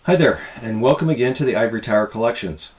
Hi there, and welcome again to the Ivory Tower Collections.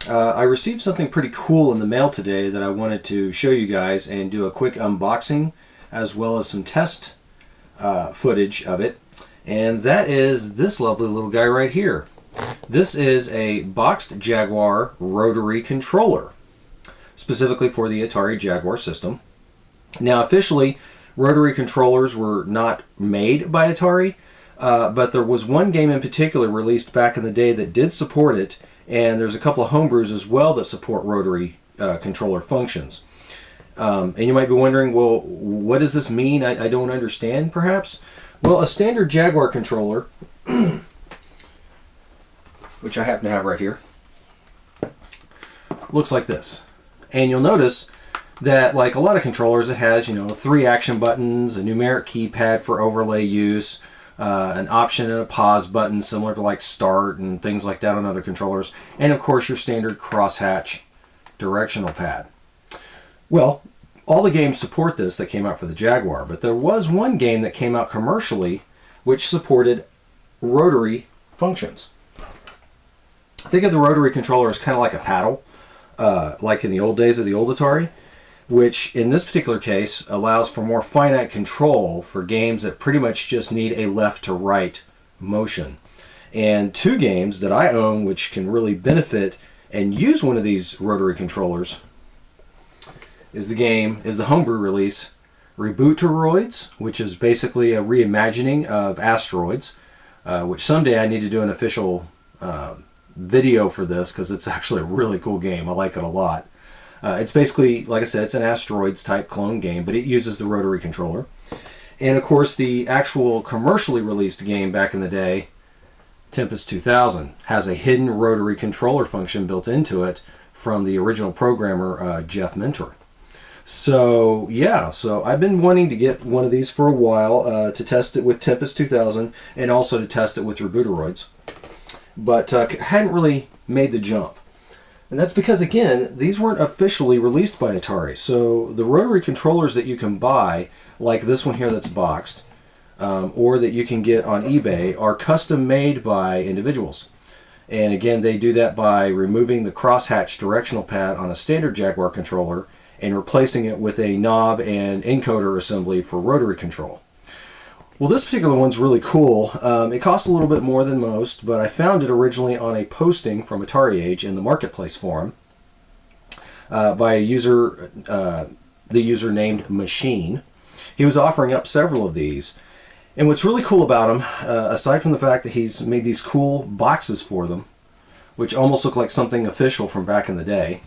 I received something pretty cool in the mail today that I wanted to show you guys and do a quick unboxing as well as some test footage of it. And that is this lovely little guy right here. This is a boxed Jaguar Rotary controller, specifically for the Atari Jaguar system. Now officially, rotary controllers were not made by Atari, but there was one game in particular released back in the day that did support it, and there's a couple of homebrews as well that support rotary controller functions. And you might be wondering, well, what does this mean? I don't understand, perhaps. Well, a standard Jaguar controller, which I happen to have right here, looks like this. And you'll notice that, like a lot of controllers, it has, 3 action buttons, a numeric keypad for overlay use, an option and a pause button similar to like start and things like that on other controllers, and of course your standard crosshatch directional pad. Well, all the games support this that came out for the Jaguar, but there was one game that came out commercially which supported rotary functions. Think of the rotary controller as kind of like a paddle, like in the old days of the old Atari, which in this particular case allows for more finite control for games that pretty much just need a left to right motion. And 2 games that I own which can really benefit and use one of these rotary controllers is the homebrew release RebooteRoids, which is basically a reimagining of Asteroids, which someday I need to do an official video for this because it's actually a really cool game. I like it a lot. It's basically, like I said, it's an Asteroids type clone game, but it uses the rotary controller. And of course, the actual commercially released game back in the day, Tempest 2000, has a hidden rotary controller function built into it from the original programmer, Jeff Mentor. So, yeah, I've been wanting to get one of these for a while to test it with Tempest 2000 and also to test it with RebooteRoids, but hadn't really made the jump. And that's because, again, these weren't officially released by Atari. So the rotary controllers that you can buy, like this one here that's boxed, or that you can get on eBay, are custom made by individuals. And again, they do that by removing the crosshatch directional pad on a standard Jaguar controller and replacing it with a knob and encoder assembly for rotary control. Well, this particular one's really cool. It costs a little bit more than most, but I found it originally on a posting from Atari Age in the Marketplace forum by a user, the user named Machine. He was offering up several of these. And what's really cool about him, aside from the fact that he's made these cool boxes for them, which almost look like something official from back in the day,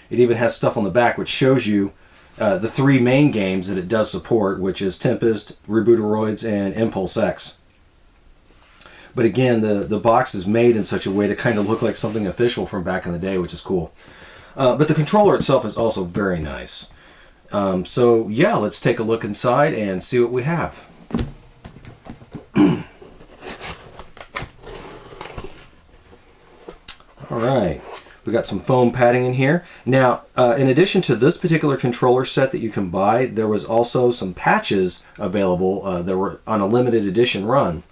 it even has stuff on the back which shows you the 3 main games that it does support, which is Tempest, RebooteRoids, and Impulse X. But again, the box is made in such a way to kind of look like something official from back in the day, which is cool. But the controller itself is also very nice. So yeah, let's take a look inside and see what we have. All right. We got some foam padding in here. Now, in addition to this particular controller set that you can buy, there was also some patches available that were on a limited edition run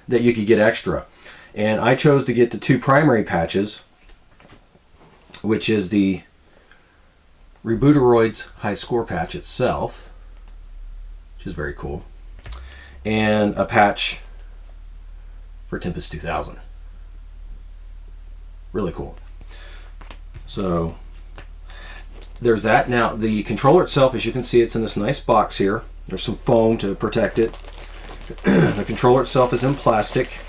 that you could get extra. And I chose to get the 2 primary patches, which is the RebooteRoids High Score patch itself, which is very cool, and a patch for Tempest 2000. Really cool. So there's that. Now the controller itself, as you can see, it's in this nice box here. There's some foam to protect it. The controller itself is in plastic.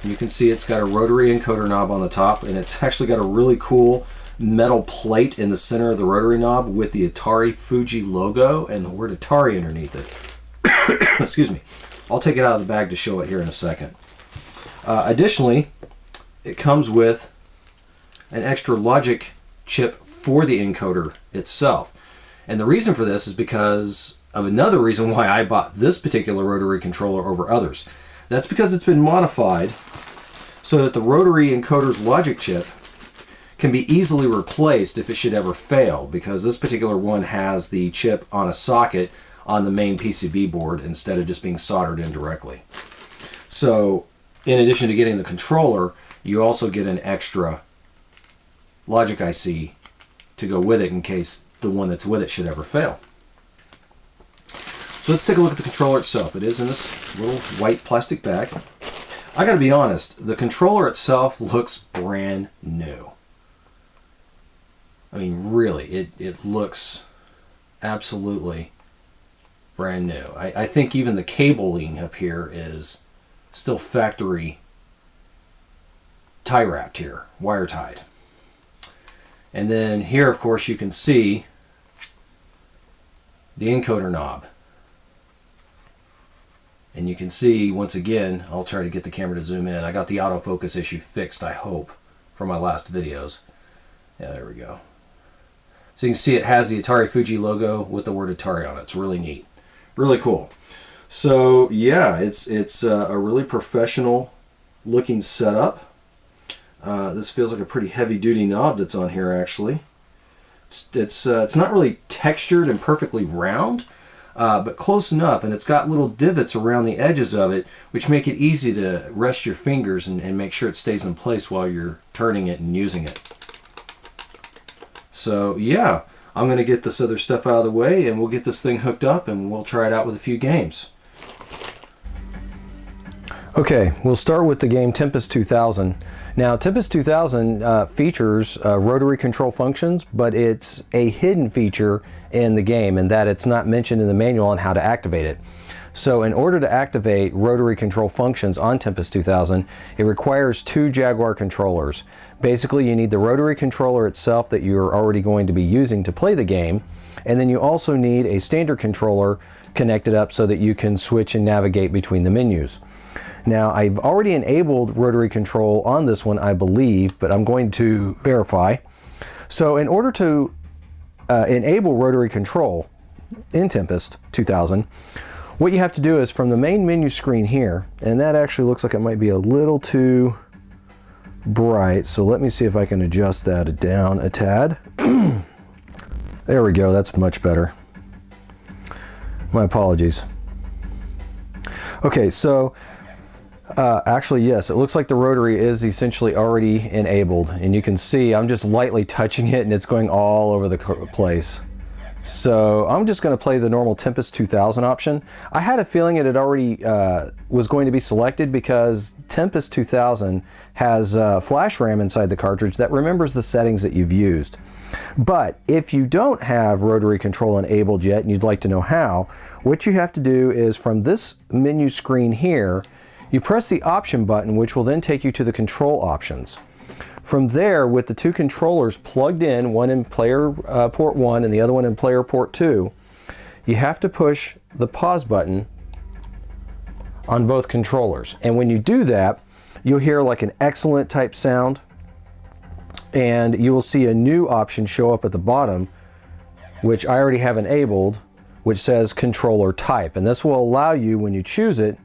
You can see it's got a rotary encoder knob on the top, and it's actually got a really cool metal plate in the center of the rotary knob with the Atari Fuji logo and the word Atari underneath it. Excuse me. I'll take it out of the bag to show it here in a second. Additionally, it comes with an extra logic chip for the encoder itself. And the reason for this is because of another reason why I bought this particular rotary controller over others. That's because it's been modified so that the rotary encoder's logic chip can be easily replaced if it should ever fail, because this particular one has the chip on a socket on the main PCB board instead of just being soldered in directly. So in addition to getting the controller, you also get an extra logic IC to go with it in case the one that's with it should ever fail. So let's take a look at the controller itself. It is in this little white plastic bag. I gotta be honest, the controller itself looks brand new. I mean, really, it looks absolutely brand new. I think even the cabling up here is still factory tie wrapped here, wire tied. And then here, of course, you can see the encoder knob. And you can see, once again, I'll try to get the camera to zoom in. I got the autofocus issue fixed, I hope, from my last videos. Yeah, there we go. So you can see it has the Atari Fuji logo with the word Atari on it. It's really neat. Really cool. So yeah, it's a really professional looking setup. This feels like a pretty heavy duty knob that's on here actually. It's not really textured and perfectly round, but close enough, and it's got little divots around the edges of it which make it easy to rest your fingers and make sure it stays in place while you're turning it and using it. So yeah, I'm going to get this other stuff out of the way and we'll get this thing hooked up and we'll try it out with a few games. Okay, we'll start with the game Tempest 2000. Now Tempest 2000 features rotary control functions, but it's a hidden feature in the game in that it's not mentioned in the manual on how to activate it. So in order to activate rotary control functions on Tempest 2000, it requires two Jaguar controllers. Basically, you need the rotary controller itself that you're already going to be using to play the game, and then you also need a standard controller connected up so that you can switch and navigate between the menus. Now, I've already enabled rotary control on this one, I believe, but I'm going to verify. So in order to enable rotary control in Tempest 2000, what you have to do is from the main menu screen here, and that actually looks like it might be a little too bright, so let me see if I can adjust that down a tad. There we go, that's much better. My apologies. Okay, so actually yes, it looks like the rotary is essentially already enabled, and you can see I'm just lightly touching it and it's going all over the place. So I'm just going to play the normal Tempest 2000 option. I had a feeling it had already was going to be selected because Tempest 2000 has flash RAM inside the cartridge that remembers the settings that you've used. But if you don't have rotary control enabled yet and you'd like to know how, what you have to do is from this menu screen here, you press the option button, which will then take you to the control options. From there, with the two controllers plugged in, one in player port 1 and the other one in player port 2, you have to push the pause button on both controllers. And when you do that, you'll hear like an excellent type sound, and you will see a new option show up at the bottom, which I already have enabled, which says controller type. And this will allow you, when you choose it,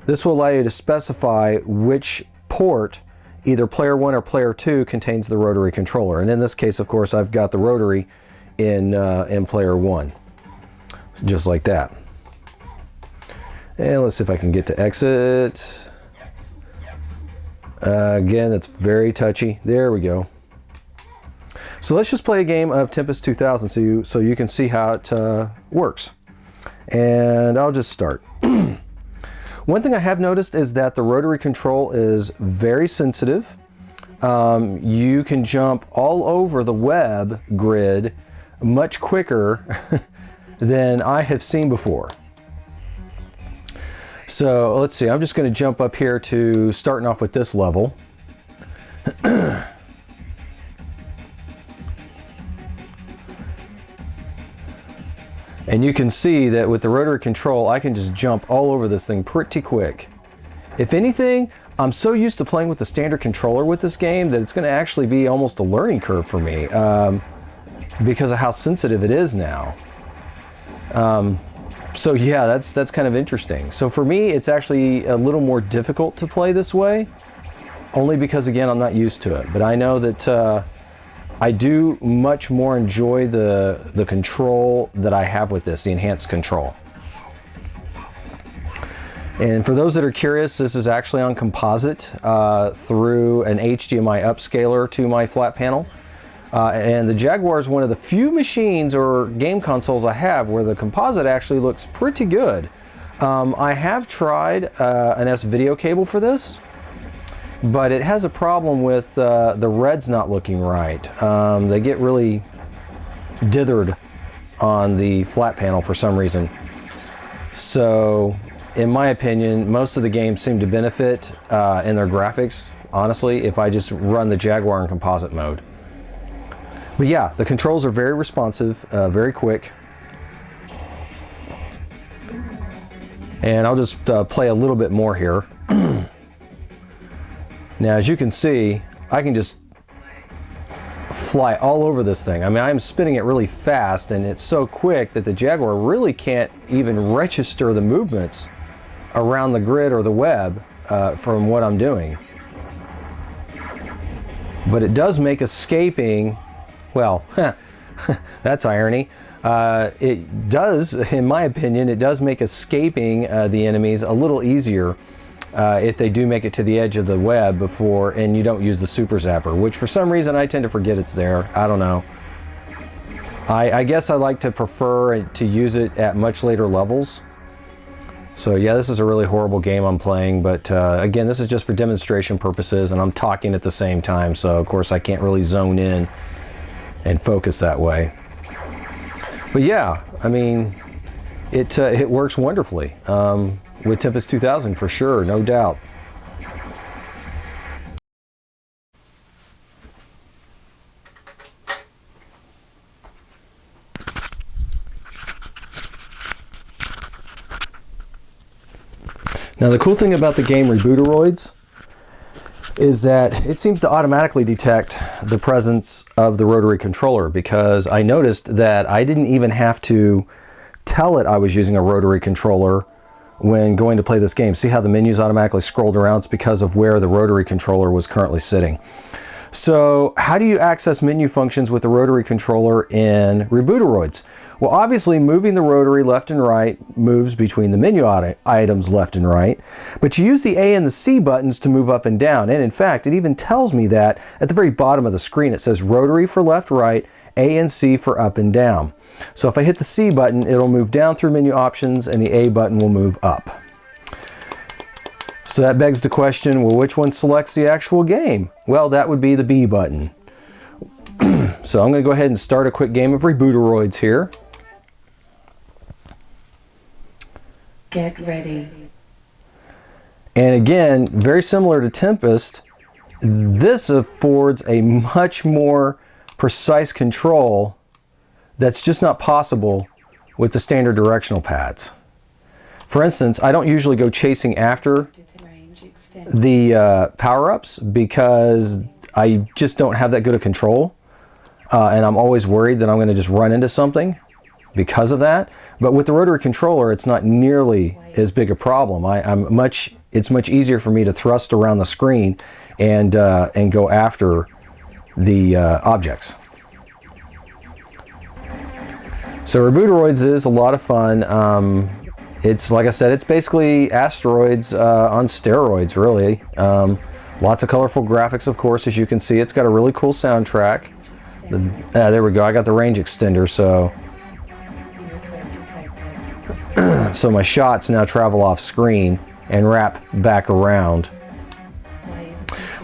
this will allow you to specify which port, either player 1 or player 2, contains the rotary controller. And in this case, of course, I've got the rotary in player 1. Just like that. And let's see if I can get to exit. Again, it's very touchy. There we go. So let's just play a game of Tempest 2000 so you can see how it works. And I'll just start. One thing I have noticed is that the rotary control is very sensitive. You can jump all over the web grid much quicker than I have seen before. So let's see, I'm just going to jump up here to starting off with this level. And you can see that with the rotary control, I can just jump all over this thing pretty quick. If anything, I'm so used to playing with the standard controller with this game that it's going to actually be almost a learning curve for me because of how sensitive it is now. So yeah, that's kind of interesting. So for me, it's actually a little more difficult to play this way, only because, again, I'm not used to it. But I know that I do much more enjoy the control that I have with this, the enhanced control. And for those that are curious, this is actually on composite through an HDMI upscaler to my flat panel. And the Jaguar is one of the few machines or game consoles I have where the composite actually looks pretty good. I have tried an S-video cable for this, but it has a problem with the reds not looking right. They get really dithered on the flat panel for some reason. So, in my opinion, most of the games seem to benefit in their graphics, honestly, if I just run the Jaguar in composite mode. But yeah, the controls are very responsive, very quick. And I'll just play a little bit more here. Now, as you can see, I can just fly all over this thing. I mean, I'm spinning it really fast, and it's so quick that the Jaguar really can't even register the movements around the grid or the web from what I'm doing. But it does make escaping, well, that's irony. It does, in my opinion, it does make escaping the enemies a little easier if they do make it to the edge of the web before, and you don't use the super zapper, which for some reason I tend to forget it's there. I don't know. I guess I like to prefer to use it at much later levels. So yeah, this is a really horrible game I'm playing, but again, this is just for demonstration purposes, and I'm talking at the same time, so of course I can't really zone in and focus that way. But yeah, I mean, it works wonderfully with Tempest 2000 for sure, no doubt. Now the cool thing about the game RebooteRoids is that it seems to automatically detect the presence of the rotary controller, because I noticed that I didn't even have to tell it I was using a rotary controller when going to play this game. See how the menus automatically scrolled around? It's because of where the rotary controller was currently sitting. So how do you access menu functions with the rotary controller in RebooteRoids? Well, obviously moving the rotary left and right moves between the menu items left and right, but you use the A and the C buttons to move up and down. And in fact, it even tells me that at the very bottom of the screen. It says rotary for left, right, A and C for up and down. So if I hit the C button, it'll move down through menu options, and the A button will move up. So that begs the question, well, which one selects the actual game? Well, that would be the B button. So I'm going to go ahead and start a quick game of RebooteRoids here. Get ready. And again, very similar to Tempest, this affords a much more precise control that's just not possible with the standard directional pads. For instance, I don't usually go chasing after the power-ups because I just don't have that good a control, and I'm always worried that I'm going to just run into something because of that. But with the rotary controller, it's not nearly as big a problem. It's much easier for me to thrust around the screen and go after the objects. So RebooteRoids is a lot of fun. It's, like I said, it's basically asteroids on steroids, really. Lots of colorful graphics, of course, as you can see. It's got a really cool soundtrack. There we go. I got the range extender, so so my shots now travel off screen and wrap back around.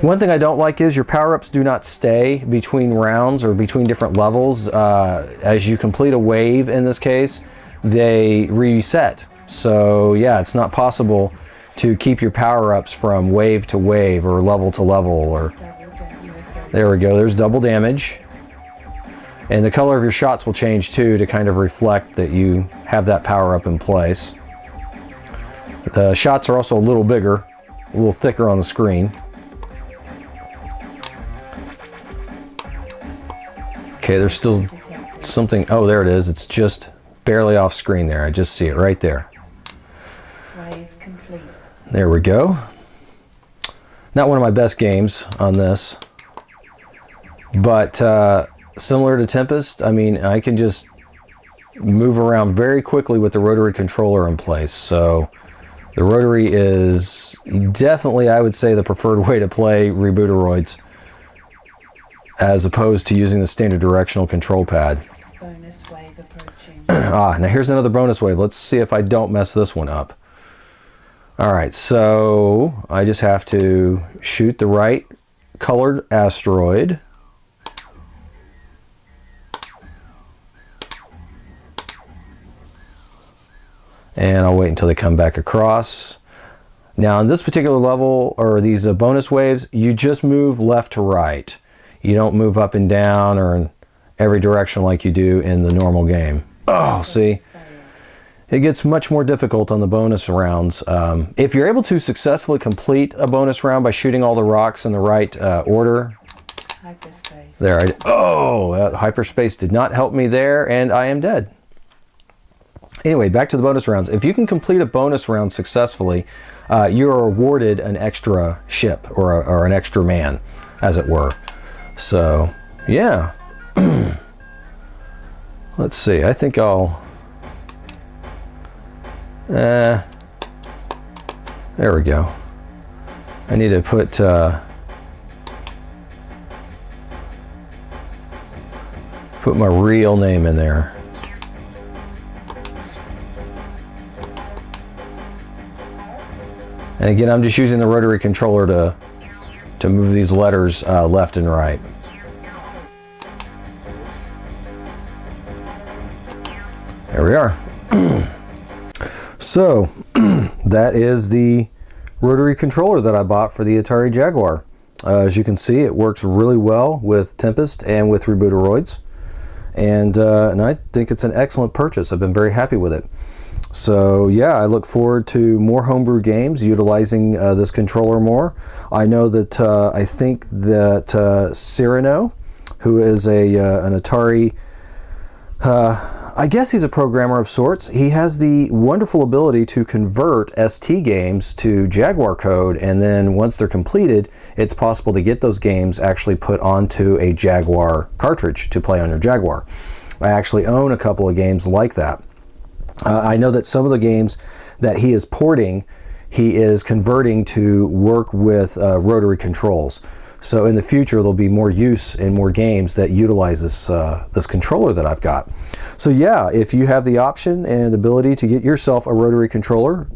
One thing I don't like is your power-ups do not stay between rounds or between different levels. As you complete a wave, in this case, they reset. So yeah, it's not possible to keep your power-ups from wave to wave or level to level. Or there we go, there's double damage. And the color of your shots will change too to kind of reflect that you have that power-up in place. The shots are also a little bigger, a little thicker on the screen. Okay, there's still something. Oh, there it is. It's just barely off screen there. I just see it right there. There we go. Not one of my best games on this, but similar to Tempest, I mean, I can just move around very quickly with the rotary controller in place. So The rotary is definitely, I would say, the preferred way to play RebooteRoids as opposed to using the standard directional control pad. Bonus wave approaching. Now here's another bonus wave. Let's see if I don't mess this one up. Alright, so I just have to shoot the right colored asteroid. And I'll wait until they come back across. Now on this particular level, or these bonus waves, you just move left to right. You don't move up and down or in every direction like you do in the normal game. Oh, see? It gets much more difficult on the bonus rounds. If you're able to successfully complete a bonus round by shooting all the rocks in the right order. Hyperspace. There, that hyperspace did not help me there, and I am dead. Anyway, back to the bonus rounds. If you can complete a bonus round successfully, you are awarded an extra ship or an extra man, as it were. So, yeah. Let's see. I think I'll... there we go. I need to put... put my real name in there. And again, I'm just using the rotary controller to move these letters left and right. There we are. So, that is the rotary controller that I bought for the Atari Jaguar. As you can see, it works really well with Tempest and with RebooteRoids. And I think it's an excellent purchase. I've been very happy with it. So yeah, I look forward to more homebrew games utilizing this controller more. I know that I think that Cyrano, who is an Atari, I guess he's a programmer of sorts. He has the wonderful ability to convert ST games to Jaguar code, and then once they're completed, it's possible to get those games actually put onto a Jaguar cartridge to play on your Jaguar. I actually own a couple of games like that. I know that some of the games that he is porting, he is converting to work with rotary controls. So in the future, there'll be more use in more games that utilize this controller that I've got. So yeah, if you have the option and ability to get yourself a rotary controller,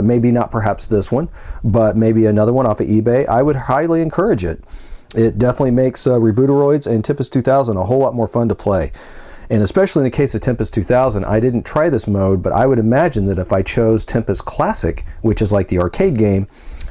maybe not perhaps this one, but maybe another one off of eBay, I would highly encourage it. It definitely makes RebooteRoids and Tempest 2000 a whole lot more fun to play. And especially in the case of Tempest 2000, I didn't try this mode, but I would imagine that if I chose Tempest Classic, which is like the arcade game,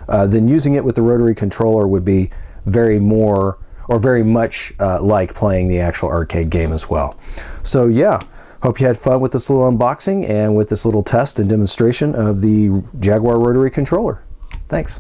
then using it with the rotary controller would be very much like playing the actual arcade game as well. So yeah, hope you had fun with this little unboxing and with this little test and demonstration of the Jaguar rotary controller. Thanks.